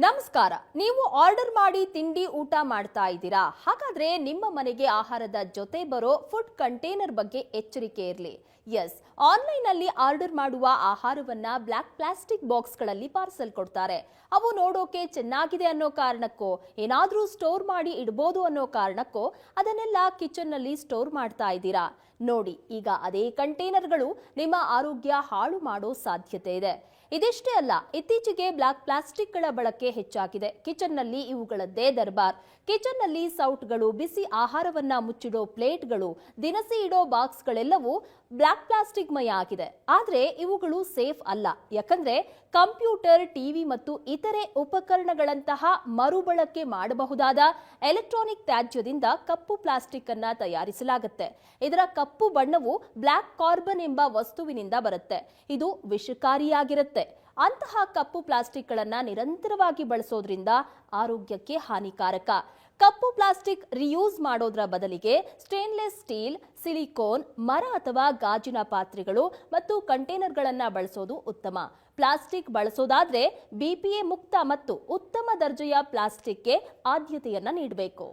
ನಮಸ್ಕಾರ. ನೀವು ಆರ್ಡರ್ ಮಾಡಿ ತಿಂಡಿ ಊಟ ಮಾಡ್ತಾ ಇದ್ದೀರಾ? ಹಾಗಾದ್ರೆ ನಿಮ್ಮ ಮನೆಗೆ ಆಹಾರದ ಜೊತೆ ಬರೋ ಫುಡ್ ಕಂಟೈನರ್ ಬಗ್ಗೆ ಎಚ್ಚರಿಕೆ ಇರಲಿ. ಎಸ್, ಆನ್ಲೈನ್ ಅಲ್ಲಿ ಆರ್ಡರ್ ಮಾಡುವ ಆಹಾರವನ್ನ ಬ್ಲಾಕ್ ಪ್ಲಾಸ್ಟಿಕ್ ಬಾಕ್ಸ್ಗಳಲ್ಲಿ ಪಾರ್ಸೆಲ್ ಕೊಡ್ತಾರೆ. ಅವು ನೋಡೋಕೆ ಚೆನ್ನಾಗಿದೆ ಅನ್ನೋ ಕಾರಣಕ್ಕೋ, ಏನಾದ್ರೂ ಸ್ಟೋರ್ ಮಾಡಿ ಇಡಬಹುದು ಅನ್ನೋ ಕಾರಣಕ್ಕೋ ಅದನ್ನೆಲ್ಲ ಕಿಚನ್ ನಲ್ಲಿ ಸ್ಟೋರ್ ಮಾಡ್ತಾ ಇದ್ದೀರಾ. ನೋಡಿ, ಈಗ ಅದೇ ಕಂಟೈನರ್ಗಳು ನಿಮ್ಮ ಆರೋಗ್ಯ ಹಾಳು ಮಾಡೋ ಸಾಧ್ಯತೆ ಇದೆ. ಇದಿಷ್ಟೇ ಅಲ್ಲ, ಇತ್ತೀಚೆಗೆ ಬ್ಲಾಕ್ ಪ್ಲಾಸ್ಟಿಕ್ಗಳ ಬಳಕೆ ಹೆಚ್ಚಾಗಿದೆ. ಕಿಚನ್ನಲ್ಲಿ ಇವುಗಳದ್ದೇ ದರ್ಬಾರ್. ಕಿಚನ್ನಲ್ಲಿ ಸೌಟ್ಗಳು, ಬಿಸಿ ಆಹಾರವನ್ನ ಮುಚ್ಚಿಡೋ ಪ್ಲೇಟ್ಗಳು, ದಿನಸಿ ಇಡೋ ಬಾಕ್ಸ್ಗಳೆಲ್ಲವೂ ಬ್ಲಾಕ್ ಪ್ಲಾಸ್ಟಿಕ್ ಮಯ ಆಗಿದೆ. ಆದ್ರೆ ಇವುಗಳು ಸೇಫ್ ಅಲ್ಲ. ಯಾಕಂದ್ರೆ ಕಂಪ್ಯೂಟರ್, ಟಿವಿ ಮತ್ತು ಇತರೆ ಉಪಕರಣಗಳಂತಹ ಮರುಬಳಕೆ ಮಾಡಬಹುದಾದ ಎಲೆಕ್ಟ್ರಾನಿಕ್ ತ್ಯಾಜ್ಯದಿಂದ ಕಪ್ಪು ಪ್ಲಾಸ್ಟಿಕ್ ಅನ್ನ ತಯಾರಿಸಲಾಗುತ್ತೆ. ಇದರ ಕಪ್ಪು ಬಣ್ಣವು ಬ್ಲಾಕ್ ಕಾರ್ಬನ್ ಎಂಬ ವಸ್ತುವಿನಿಂದ ಬರುತ್ತೆ. ಇದು ವಿಷಕಾರಿಯಾಗಿರುತ್ತೆ. ಅಂತಹ ಕಪ್ಪು ಪ್ಲಾಸ್ಟಿಕ್ಗಳನ್ನ ನಿರಂತರವಾಗಿ ಬಳಸೋದ್ರಿಂದ ಆರೋಗ್ಯಕ್ಕೆ ಹಾನಿಕಾರಕ. ಕಪ್ಪು ಪ್ಲಾಸ್ಟಿಕ್ ರಿಯೂಸ್ ಮಾಡೋದ್ರ ಬದಲಿಗೆ ಸ್ಟೇನ್ಲೆಸ್ ಸ್ಟೀಲ್, ಸಿಲಿಕೋನ್, ಮರ ಅಥವಾ ಗಾಜಿನ ಪಾತ್ರೆಗಳು ಮತ್ತು ಕಂಟೈನರ್ಗಳನ್ನ ಬಳಸೋದು ಉತ್ತಮ. ಪ್ಲಾಸ್ಟಿಕ್ ಬಳಸೋದಾದ್ರೆ ಬಿಪಿಎ ಮುಕ್ತ ಮತ್ತು ಉತ್ತಮ ದರ್ಜೆಯ ಪ್ಲಾಸ್ಟಿಕ್ಗೆ ಆದ್ಯತೆಯನ್ನ ನೀಡಬೇಕು.